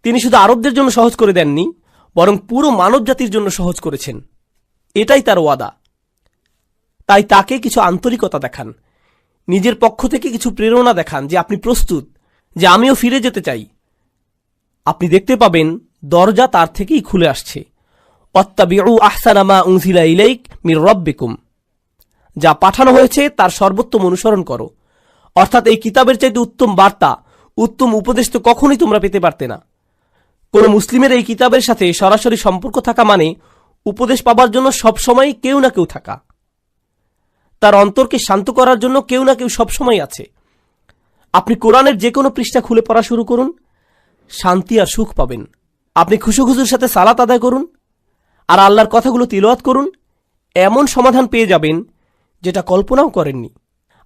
তিনি শুধু আরবদের জন্য সহজ করে দেননি, বরং পুরো মানব জাতির জন্য সহজ করেছেন। এটাই তার ওয়াদা। তাই তাকে কিছু আন্তরিকতা দেখান, নিজের পক্ষ থেকে কিছু প্রেরণা দেখান যে আপনি প্রস্তুত, যে আমিও ফিরে যেতে চাই। আপনি দেখতে পাবেন দরজা তার থেকেই খুলে আসছে। অত্তাবিউ আহসানা মা উনজিলা ইলাইক মির রাব্বিকুম, যা পাঠানো হয়েছে তার সর্বোত্তম অনুসরণ করো। অর্থাৎ এই কিতাবের চাইতে উত্তম বার্তা, উত্তম উপদেশ তো কখনোই তোমরা পেতে পারতে না। কোন মুসলিমের এই কিতাবের সাথে সরাসরি সম্পর্ক থাকা মানে উপদেশ পাবার জন্য সবসময় কেউ না কেউ থাকা, তার অন্তরকে শান্ত করার জন্য কেউ না কেউ সবসময় আছে। আপনি কোরআনের যে কোনো পৃষ্ঠা খুলে পড়া শুরু করুন, শান্তি আর সুখ পাবেন। আপনি খুশুখুজুর সাথে সালাত আদায় করুন আর আল্লাহর কথাগুলো তিলাওয়াত করুন, এমন সমাধান পেয়ে যাবেন যেটা কল্পনাও করেননি।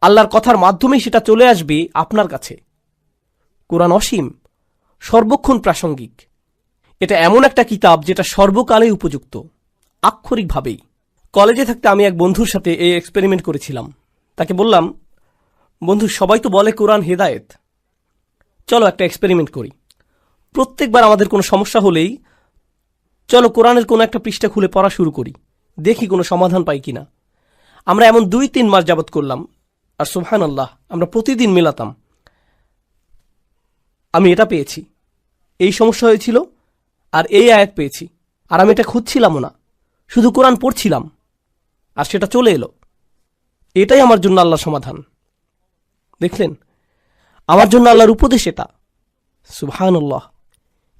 আল্লাহর কথার মাধ্যমেই সেটা চলে আসবে আপনার কাছে। কোরআন অসীম, সর্বক্ষণ প্রাসঙ্গিক। এটা এমন একটা কিতাব যেটা সর্বকালে উপযুক্ত, আক্ষরিকভাবেই। কলেজে থাকতে আমি এক বন্ধুর সাথে এই এক্সপেরিমেন্ট করেছিলাম। তাকে বললাম, বন্ধু, সবাই তো বলে কোরআন হেদায়েত, চলো একটা এক্সপেরিমেন্ট করি। প্রত্যেকবার আমাদের কোনো সমস্যা হলেই চলো কোরআনের কোনো একটা পৃষ্ঠা খুলে পড়া শুরু করি, দেখি কোনো সমাধান পাই কিনা। আমরা এমন 2-3 মাস যাবত করলাম, আর সুবহানাল্লাহ, আমরা প্রতিদিন মেলাতাম। আমি এটা পেয়েছি, এই সমস্যা হয়েছিল, আর এই আয়াত পেয়েছি, আর আমি এটা খুঁজছিলামও না, শুধু কোরআন পড়ছিলাম আর সেটা চলে এলো। এটাই আমার জন্য আল্লাহর সমাধান। দেখলেন, আমার জন্য আল্লাহর উপদেশ এটা। সুবহানাল্লাহ,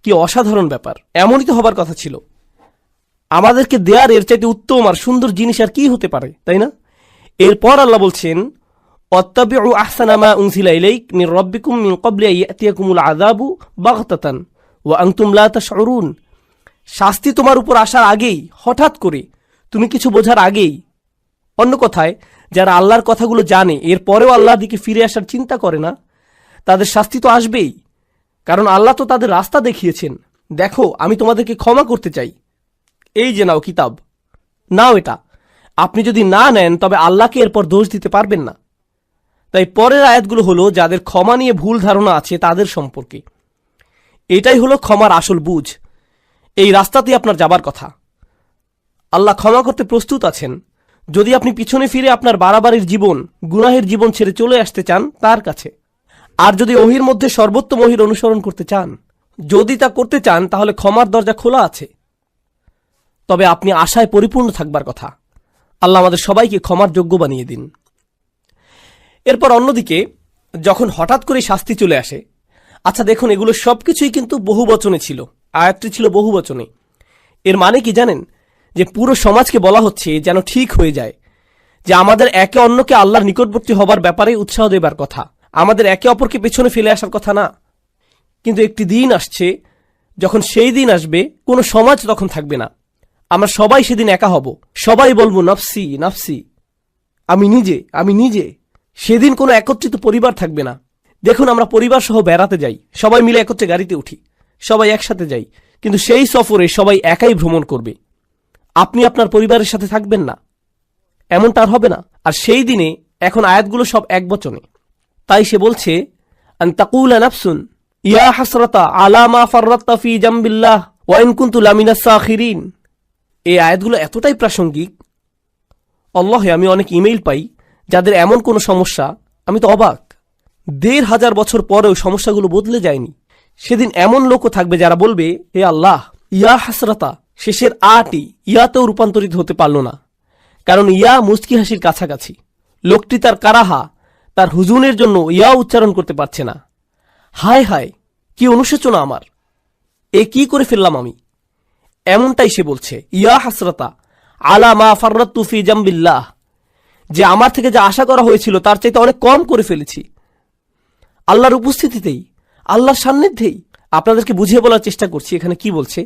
কি অসাধারণ ব্যাপার! এমনই তো হবার কথা ছিল। আমাদেরকে দেয়ার এর চাইতে উত্তম আর সুন্দর জিনিস আর কি হতে পারে, তাই না? এরপর আল্লাহ বলছেন, অত্তাবিউ আহসানা মা উনজিলা ইলাইক মির রাব্বিকুম মিন ক্বাবলি আন ইয়াতিয়াকুমুল আযাবু বাগতাতান ওয়া আনতুম লা তাশউরুন। শাস্তি তোমার উপর আসার আগেই, হঠাৎ করে, তুমি কিছু বোঝার আগেই। অন্য কথায়, যারা আল্লাহর কথাগুলো জানে এরপরেও আল্লাহর দিকে ফিরে আসার চিন্তা করে না, তাদের শাস্তি তো আসবেই। কারণ আল্লাহ তো তাদের রাস্তা দেখিয়েছেন। দেখো, আমি তোমাদেরকে ক্ষমা করতে চাই, এই যে নাও কিতাব, নাও এটা। আপনি যদি না নেন তবে আল্লাহকে এরপর দোষ দিতে পারবেন না। তাই পরের আয়াতগুলো হলো যাদের ক্ষমা নিয়ে ভুল ধারণা আছে তাদের সম্পর্কে। এটাই হলো ক্ষমার আসল বুঝ। এই রাস্তাতে আপনার যাবার কথা। আল্লাহ ক্ষমা করতে প্রস্তুত আছেন যদি আপনি পিছনে ফিরে আপনার বাড়াবাড়ির জীবন, গুনাহের জীবন ছেড়ে চলে আসতে চান তার কাছে। আর যদি ওহির মধ্যে সর্বোত্তম ওহির অনুসরণ করতে চান, যদি তা করতে চান, তাহলে ক্ষমার দরজা খোলা আছে। তবে আপনি আশায় পরিপূর্ণ থাকবার কথা। আল্লাহ আমাদের সবাইকে ক্ষমার যোগ্য বানিয়ে দিন। এরপর অন্যদিকে যখন হঠাৎ করে শাস্তি চলে আসে, আচ্ছা দেখুন, এগুলো সবকিছুই কিন্তু বহুবচনে ছিল, আয়াতটি ছিল বহুবচনে। এর মানে কি জানেন? যে পুরো সমাজকে বলা হচ্ছে যেন ঠিক হয়ে যায় যে আমাদের একে অন্যকে আল্লাহর নিকটবর্তী হবার ব্যাপারে উৎসাহ দেবার কথা, আমাদের একে অপরকে পেছনে ফেলে আসার কথা না। কিন্তু একটি দিন আসছে, যখন সেই দিন আসবে কোনো সমাজ তখন থাকবে না। আমরা সবাই সেদিন একা হব, সবাই বলবো নফসি নফসি, আমি নিজে আমি নিজে। সেদিন কোনো একত্রিত পরিবার থাকবে না। দেখুন, আমরা পরিবার সহ বেড়াতে যাই, সবাই মিলে একত্রে গাড়িতে উঠি, সবাই একসাথে যাই, কিন্তু সেই সফরে সবাই একাই ভ্রমণ করবে। আপনি আপনার পরিবারের সাথে থাকবেন না, এমনটা আর হবে না। আর সেই দিনে এখন আয়াতগুলো সব এক বচনে। তাই সে বলছে, আন তাকুলা নাফসুন ইয়া হাসরাতা আলা মা ফাররাততা ফি জামবিল্লাহ ওয়া ইন কুনতু লামিনাস সাখিরিন। এই আয়াতগুলো এতটাই প্রাসঙ্গিক, আল্লাহে আমি অনেক ইমেইল পাই যাদের এমন কোনো সমস্যা, আমি তো অবাক। ১,৫০০ বছর পরেও সমস্যাগুলো বদলে যায়নি। সেদিন এমন লোকও থাকবে যারা বলবে, হে আল্লাহ, ইয়া হাসরাতা শেষের আটি ইয়াতেও রূপান্তরিত হতে পারল না, কারণ ইয়া মুস্কি হাসির কাছাকাছি। লোকটি তার কারাহা, তার হুজুনের জন্য ইয়া উচ্চারণ করতে পারছে না। হায় হায়, কি অনুশোচনা আমার, এ কি করে ফেললাম আমি। এমনটাই সে বলছে, ইয়া হাসরাতা আলা মা ফাররাততু ফি জামবিল্লাহ, যে আমার থেকে যা আশা করা হয়েছিল তার চাইতে অনেক কম করে ফেলেছি। আল্লাহর উপস্থিতিতেই, আল্লাহর সান্নিধ্যেই। আপনাদেরকে বুঝিয়ে বলার চেষ্টা করছি এখানে কি বলছে।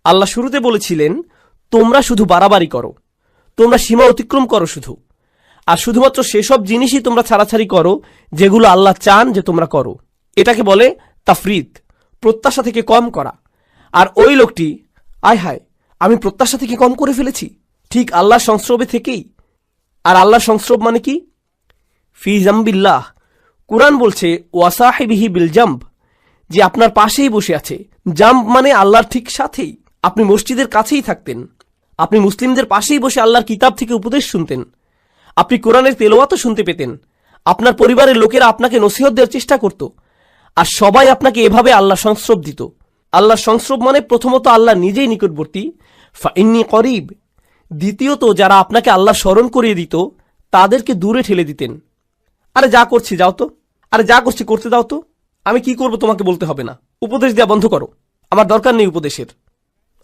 আল্লাহ শুরুতে বলেছিলেন, তোমরা শুধু বাড়াবাড়ি করো, তোমরা সীমা অতিক্রম করো শুধু, আর শুধুমাত্র সেসব জিনিসই তোমরা ছাড়াছাড়ি করো যেগুলো আল্লাহ চান যে তোমরা করো। এটাকে বলে তাফরিদ, প্রত্যাশা থেকে কম করা। আর ওই লোকটি, আয় হায়, আমি প্রত্যাশা থেকে কম করে ফেলেছি, ঠিক আল্লাহর সংস্রবে থেকেই। আর আল্লাহর সংস্রব মানে কি? ফি জামবিল্লাহ। কুরআন বলছে ওয়াসাহিবিহি বিল জাম্ব, যে আপনার পাশেই বসে আছে। জাম্ব মানে আল্লাহর ঠিক সাথেই। আপনি মসজিদের কাছেই থাকতেন, আপনি মুসলিমদের পাশেই বসে আল্লাহর কিতাব থেকে উপদেশ শুনতেন, আপনি কোরআনের তেলাওয়াতও শুনতে পেতেন, আপনার পরিবারের লোকেরা আপনাকে নসিহত দেওয়ার চেষ্টা করত, আর সবাই আপনাকে এভাবে আল্লাহ সংস্রব দিত। আল্লাহর সংস্রব মানে প্রথমত আল্লাহ নিজেই নিকটবর্তী, ফাইন্নী করিব। দ্বিতীয়ত যারা আপনাকে আল্লাহ স্মরণ করিয়ে দিত তাদেরকে দূরে ঠেলে দিতেন। আরে যা করছি যাও তো, আরে যা করছি করতে দাও তো, আমি কি করব তোমাকে বলতে হবে না, উপদেশ দেওয়া বন্ধ করো, আমার দরকার নেই উপদেশের,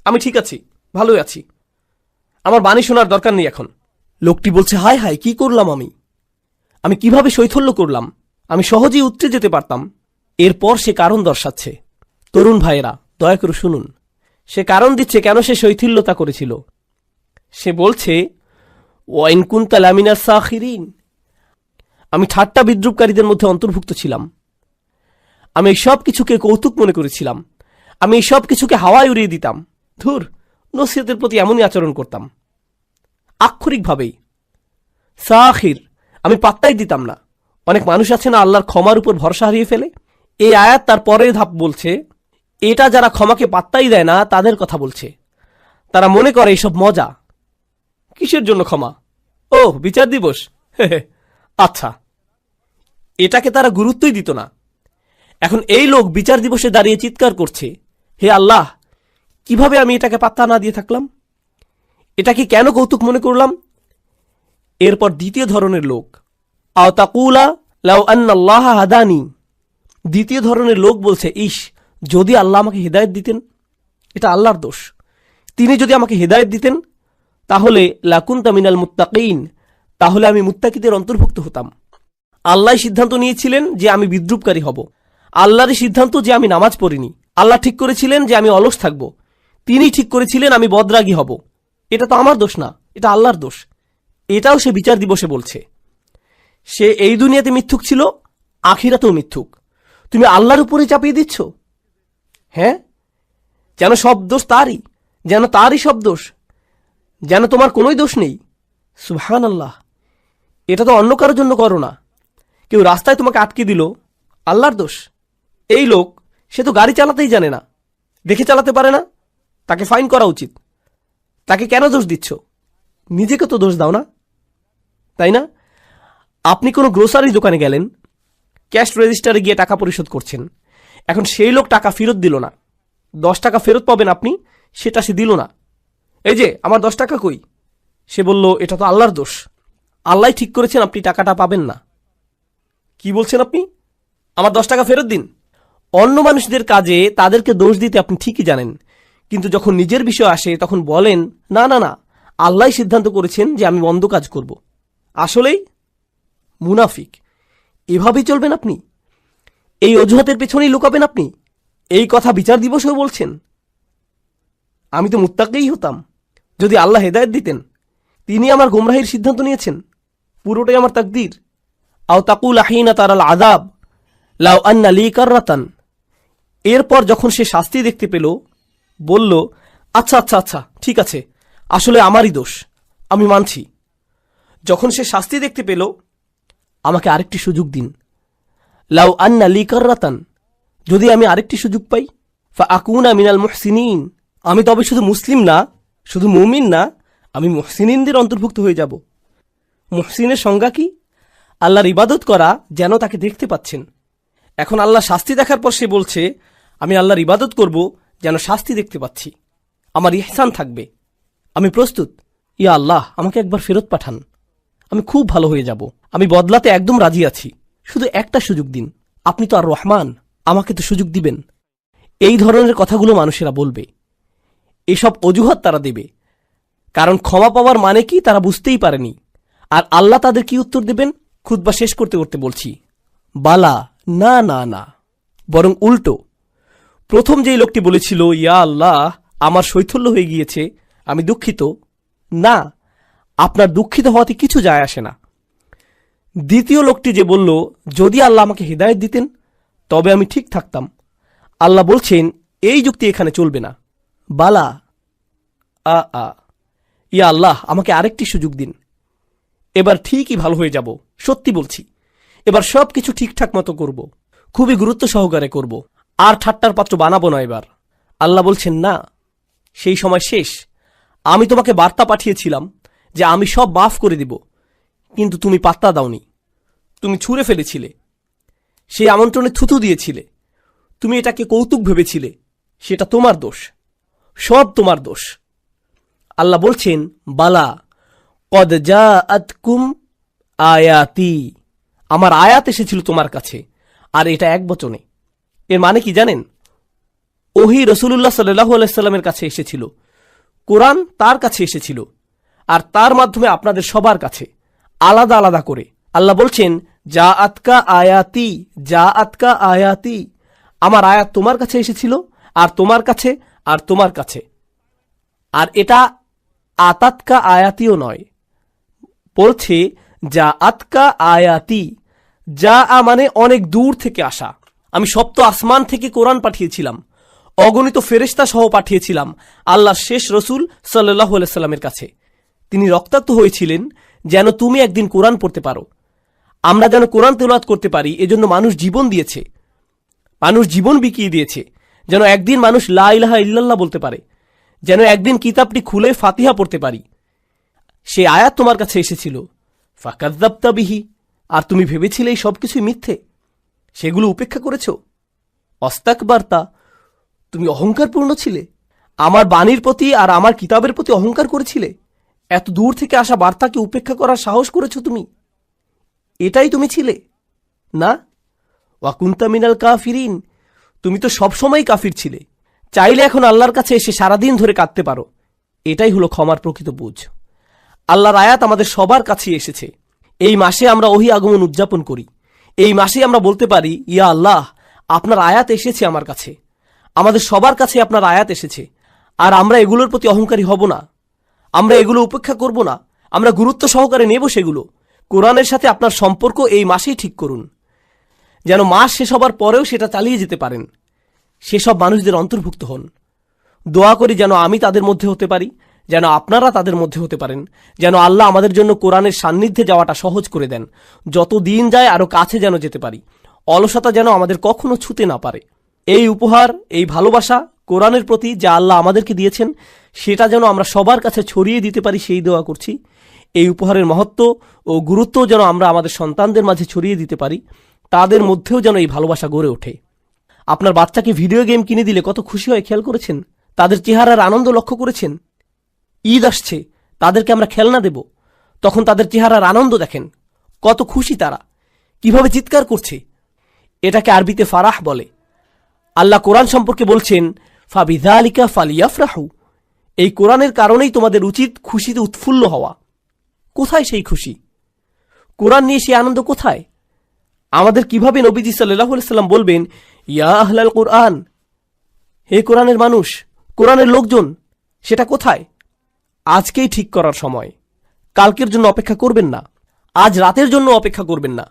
আমি ঠিক আছি, ভালোই আছি, আমার বাণী শোনার দরকার নেই এখন। লোকটি বলছে, হায় হায়, কি করলাম আমি কিভাবে শৈথল্য করলাম, আমি সহজেই উতরে যেতে পারতাম। এরপর সে কারণ দর্শাচ্ছে। তরুণ ভাইয়েরা, দয়া করে শুনুন, সে কারণ দিচ্ছে কেন সে শৈথিল্যতা করেছিল। সে বলছে, ওয়া ইন কুনতা লামিনাস সাখিরিন, আমি ঠাট্টা বিদ্রুপকারীদের মধ্যে অন্তর্ভুক্ত ছিলাম। আমি এই সব কিছুকে কৌতুক মনে করেছিলাম, আমি এই সব কিছুকে হাওয়ায় উড়িয়ে দিতাম। ধুর, নসিহতের প্রতি এমনই আচরণ করতাম, আক্ষরিকভাবেই। সাখির, আমি পাত্তাই দিতাম না। অনেক মানুষ আছে না আল্লাহর ক্ষমার উপর ভরসা হারিয়ে ফেলে। এই আয়াত তার পরের ধাপ বলছে, এটা যারা ক্ষমাকে পাত্তাই দেয় না তাদের কথা বলছে। তারা মনে করে এসব মজা। কিসের জন্য ক্ষমা? ও, বিচার দিবস, আচ্ছা, এটাকে তারা গুরুত্বই দিত না। এখন এই লোক বিচার দিবসে দাঁড়িয়ে চিৎকার করছে, হে আল্লাহ, কিভাবে আমি এটাকে পাত্তা না দিয়ে থাকলাম, এটাকে কেন কৌতুক মনে করলাম। এরপর দ্বিতীয় ধরনের লোক, আও তাকুলা লাউ আন্নাল্লাহ হাদানি, দ্বিতীয় ধরনের লোক বলছে, ইস, যদি আল্লাহ আমাকে হেদায়েত দিতেন। এটা আল্লাহর দোষ। তিনি যদি আমাকে হেদায়েত দিতেন তাহলে লাকুনতা মিনাল মুত্তাকিন, তাহলে আমি মুত্তাকিদের অন্তর্ভুক্ত হতাম। আল্লাহ সিদ্ধান্ত নিয়েছিলেন যে আমি বিদ্রুপকারী হব, আল্লাহরই সিদ্ধান্ত যে আমি নামাজ পড়িনি। আল্লাহ ঠিক করেছিলেন যে আমি অলস থাকব, তিনি ঠিক করেছিলেন আমি বদরাগী হব। এটা তো আমার দোষ না, এটা আল্লাহর দোষ। এটাও সে বিচার দিবসে বলছে। সে এই দুনিয়াতে মিথ্যুক ছিল, আখিরাতেও মিথ্যুক। তুমি আল্লাহর উপরে চাপিয়ে দিচ্ছ। হ্যাঁ, যেন সব দোষ তারই, যেন তারই সব দোষ, যেন তোমার কোনোই দোষ নেই। সুবহানাল্লাহ, এটা তো অন্য কারোর জন্য করো না। কেউ রাস্তায় তোমাকে আটকে দিল, আল্লাহর দোষ। এই লোক, সে তো গাড়ি চালাতেই জানে না, দেখে চালাতে পারে না, তাকে ফাইন করা উচিত। তাকে কেন দোষ দিচ্ছ? নিজেকে তো দোষ দাও না, তাই না? আপনি কোনো গ্রোসারি দোকানে গেলেন, ক্যাশ রেজিস্টারে গিয়ে টাকা পরিশোধ করছেন। এখন সেই লোক টাকা ফেরত দিল না। 10 টাকা ফেরত পাবেন আপনি, সেটা সে দিল না। এই যে আমার 10 টাকা কই? সে বলল, এটা তো আল্লাহর দোষ, আল্লাহ ঠিক করেছেন আপনি টাকাটা পাবেন না। কি বলছেন আপনি? আমার 10 টাকা ফেরত দিন। অন্য মানুষদের কাজে তাদেরকে দোষ দিতে আপনি ঠিকই জানেন, কিন্তু যখন নিজের বিষয় আসে তখন বলেন, না না না, আল্লাহ সিদ্ধান্ত করেছেন যে আমি মন্দ কাজ করব। আসলেই মুনাফিক। এভাবেই চলবেন আপনি? এই অজুহাতের পেছনেই লুকাবেন আপনি? এই কথা বিচার দিবসেও বলছেন? আমি তো মুত্তাকিই হতাম যদি আল্লাহ হেদায়েত দিতেন। তিনি আমার গোমরাহির সিদ্ধান্ত নিয়েছেন, পুরোটাই আমার তাকদীর। আও তাকুল আহিনা তারাল আযাব লাউ আন্না লি কাররাতান। এরপর যখন সে শাস্তি দেখতে পেল, বলল, আচ্ছা আচ্ছা আচ্ছা, ঠিক আছে, আসলে আমারই দোষ, আমি মানছি। যখন সে শাস্তি দেখতে পেল, আমাকে আরেকটি সুযোগ দিন। লাউ আন্না লি কাররাতান, যদি আমি আরেকটি সুযোগ পাই, ফা আকুনা মিনাল মুহসিনিন, আমি তবে শুধু মুসলিম না, শুধু মুমিন না, আমি মুহসিনিনদের অন্তর্ভুক্ত হয়ে যাব। মুহসিনের সংজ্ঞা কি? আল্লাহর ইবাদত করা যেন তাকে দেখতে পাচ্ছেন। এখন আল্লাহ শাস্তি দেখার পর সে বলছে, আমি আল্লাহর ইবাদত করব যেন শাস্তি দেখতে পাচ্ছি, আমার ইহসান থাকবে, আমি প্রস্তুত। ইয়া আল্লাহ, আমাকে একবার ফেরত পাঠান, আমি খুব ভালো হয়ে যাব, আমি বদলাতে একদম রাজি আছি, শুধু একটা সুযোগ দিন, আপনি তো আর রহমান, আমাকে তো সুযোগ দিবেন। এই ধরনের কথাগুলো মানুষেরা বলবে, এসব অজুহাত তারা দেবে, কারণ ক্ষমা পাওয়ার মানে কি তারা বুঝতেই পারেনি। আর আল্লাহ তাদের কি উত্তর দেবেন? খুতবা শেষ করতে করতে বলছি, বালা, না না না, বরং উল্টো। প্রথম যেই লোকটি বলেছিল, ইয়া আল্লাহ, আমার শৈথল্য হয়ে গিয়েছে, আমি দুঃখিত, না, আপনার দুঃখিত হওয়াতে কিছু যায় আসে না। দ্বিতীয় লোকটি যে বলল, যদি আল্লাহ আমাকে হিদায়াত দিতেন তবে আমি ঠিক থাকতাম, আল্লাহ বলছেন এই যুক্তি এখানে চলবে না। বালা, ইয়া আল্লাহ, আমাকে আরেকটি সুযোগ দিন, এবার ঠিকই ভালো হয়ে যাব, সত্যি বলছি, এবার সব কিছু ঠিকঠাক মতো করব, খুবই গুরুত্ব সহকারে করব, আর ঠাট্টার পাত্র বানাবো না এবার। আল্লাহ বলছেন, না, সেই সময় শেষ। আমি তোমাকে বার্তা পাঠিয়েছিলাম যে আমি সব মাফ করে দিব, কিন্তু তুমি পাত্তা দাওনি, তুমি ছুঁড়ে ফেলেছিলে, সেই আমন্ত্রণে থুতু দিয়েছিলে, তুমি এটাকে কৌতুক ভেবেছিলে, সেটা তোমার দোষ, সব তোমার দোষ। আল্লাহ বলছেন, বালা, কদ জাআতকুম আয়াতি, আমার আয়াত এসেছিল তোমার কাছে, আর এটা এক বচনে। এর মানে কি জানেন? ওহী রাসূলুল্লাহ সাল্লাল্লাহু আলাইহি সাল্লামের কাছে এসেছিল, কোরআন তার কাছে এসেছিল, আর তার মাধ্যমে আপনাদের সবার কাছে আলাদা আলাদা করে। আল্লাহ বলছেন, জাআতকা আয়াতি, জাআতকা আয়াতি, আমার আয়াত তোমার কাছে এসেছিল, আর তোমার কাছে, আর তোমার কাছে। আর এটা আতাতকা আয়াতিও নয়, বলছে জাআতকা আয়াতি। যা মানে অনেক দূর থেকে আসা। আমি সপ্ত আসমান থেকে কোরআন পাঠিয়েছিলাম, অগণিত ফেরেশতা সহ পাঠিয়েছিলাম আল্লাহর শেষ রসুল সাল্লাল্লাহু আলাইহি সাল্লামের কাছে। তিনি রক্তাক্ত হয়েছিলেন যেন তুমি একদিন কোরআন পড়তে পারো, আমরা যেন কোরআন তেলাওয়াত করতে পারি। এজন্য মানুষ জীবন দিয়েছে, মানুষ জীবন বিকিয়ে দিয়েছে, যেন একদিন মানুষ লা ইলাহা ইল্লাল্লাহ বলতে পারে, যেন একদিন কিতাবটি খুলে ফাতিহা পড়তে পারি। সে আয়াত তোমার কাছে এসেছিল, ফাকাযযাবতা বিহি, আর তুমি ভেবেছিলে এই সবকিছুই মিথ্যে, সেগুলো উপেক্ষা করেছ। অস্তাকবারতা, তুমি অহংকারপূর্ণ ছিলে, আমার বাণীর প্রতি আর আমার কিতাবের প্রতি অহংকার করেছিলে, এত দূর থেকে আসা বার্তাকে উপেক্ষা করার সাহস করেছ তুমি, এটাই তুমি ছিলে না? ওয়াকুনতা মিনাল কাফিরিন, তুমি তো সবসময় কাফির ছিলে। চাইলে এখন আল্লাহর কাছে এসে সারাদিন ধরে কাঁদতে পারো, এটাই হলো ক্ষমার প্রকৃত বুঝ। আল্লাহর আয়াত আমাদের সবার কাছে এসেছে। এই মাসে আমরা ওহী আগমন উদযাপন করি, এই মাসে আমরা বলতে পারি, ইয়া আল্লাহ, আপনার আয়াত এসেছে আমার কাছে, আমাদের সবার কাছে আপনার আয়াত এসেছে, আর আমরা এগুলোর প্রতি অহংকারী হব না, আমরা এগুলো উপেক্ষা করব না, আমরা গুরুত্ব সহকারে নেব সেগুলো। কোরআনের সাথে আপনার সম্পর্ক এই মাসেই ঠিক করুন, যেন মাস শেষ হবার পরেও সেটা চালিয়ে যেতে পারেন। সেসব মানুষদের অন্তর্ভুক্ত হন। দোয়া করি যেন আমি তাদের মধ্যে হতে পারি, যেন আপনারা তাদের মধ্যে হতে পারেন, যেন আল্লাহ আমাদের জন্য কোরআনের সান্নিধ্যে যাওয়াটা সহজ করে দেন। যত দিন যায় আরো কাছে যেন যেতে পারি, অলসতা যেন আমাদের কখনো ছুতে না পারে। এই উপহার, এই ভালোবাসা কোরআনের প্রতি যা আল্লাহ আমাদেরকে দিয়েছেন, সেটা যেন আমরা সবার কাছে ছড়িয়ে দিতে পারি, সেই দোয়া করছি। এই উপহারের মহত্ব ও গুরুত্ব যেন আমরা আমাদের সন্তানদের মাঝে ছড়িয়ে দিতে পারি, তাদের মধ্যেও যেন এই ভালোবাসা গড়ে ওঠে। আপনার বাচ্চাকে ভিডিও গেম কিনে দিলে কত খুশি হয় খেয়াল করেছেন? তাদের চেহারার আনন্দ লক্ষ্য করেছেন? ঈদ আসছে, তাদেরকে আমরা খেলনা দেব, তখন তাদের চেহারার আনন্দ দেখেন, কত খুশি তারা, কিভাবে চিৎকার করছে। এটাকে আরবিতে ফারাহ বলে। আল্লাহ কোরআন সম্পর্কে বলছেন, ফাবিযালিকা ফালিয়াফরাহু, এই কোরআনের কারণেই তোমাদের উচিত খুশিতে উৎফুল্ল হওয়া। কোথায় সেই খুশি? কোরআন নিয়ে সেই আনন্দ কোথায়? আমাদের কিভাবে নবীজি সাল্লাল্লাহু আলাইহি সাল্লাম বলবেন, ইয়া আহলাল কোরআন, হে কোরআনের মানুষ, কোরআনের লোকজন, সেটা কোথায়? আজকেই ঠিক করার সময়। কালকের জন্য অপেক্ষা করবেন না, আজ রাতের জন্য অপেক্ষা করবেন না।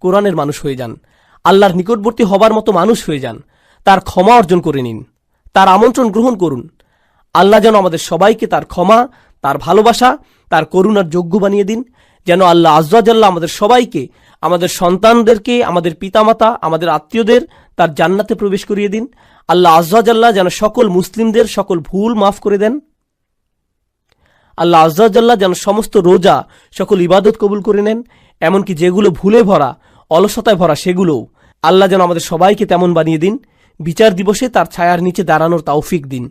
কোরআনের মানুষ হয়ে যান, আল্লাহর নিকটবর্তী হবার মতো মানুষ হয়ে যান, তার ক্ষমা অর্জন করে নিন, তার আমন্ত্রণ গ্রহণ করুন। আল্লাহ যেন আমাদের সবাইকে তার ক্ষমা, তার ভালোবাসা, তার করুণার যোগ্য বানিয়ে দিন। যেন আল্লাহ আয্যা ওয়া জাল্লা আমাদের সবাইকে, আমাদের সন্তানদেরকে, আমাদের পিতামাতা, আমাদের আত্মীয়দের তার জান্নাতে প্রবেশ করিয়ে দিন। আল্লাহ আয্যা ওয়া জাল্লা যেন সকল মুসলিমদের সকল ভুল মাফ করে দেন। আল্লাহ আয্যা ওয়া জাল্লা যেন সমস্ত রোজা, সকল ইবাদত কবুল করে নেন, এমনকি যেগুলো ভুলে ভরা, অলসতায় ভরা, সেগুলোও আল্লাহ যেন আমাদের সবাইকে তেমন বানিয়ে দিন। বিচার দিবসে তার ছায়ার নিচে দাঁড়ানোর তৌফিক দিন।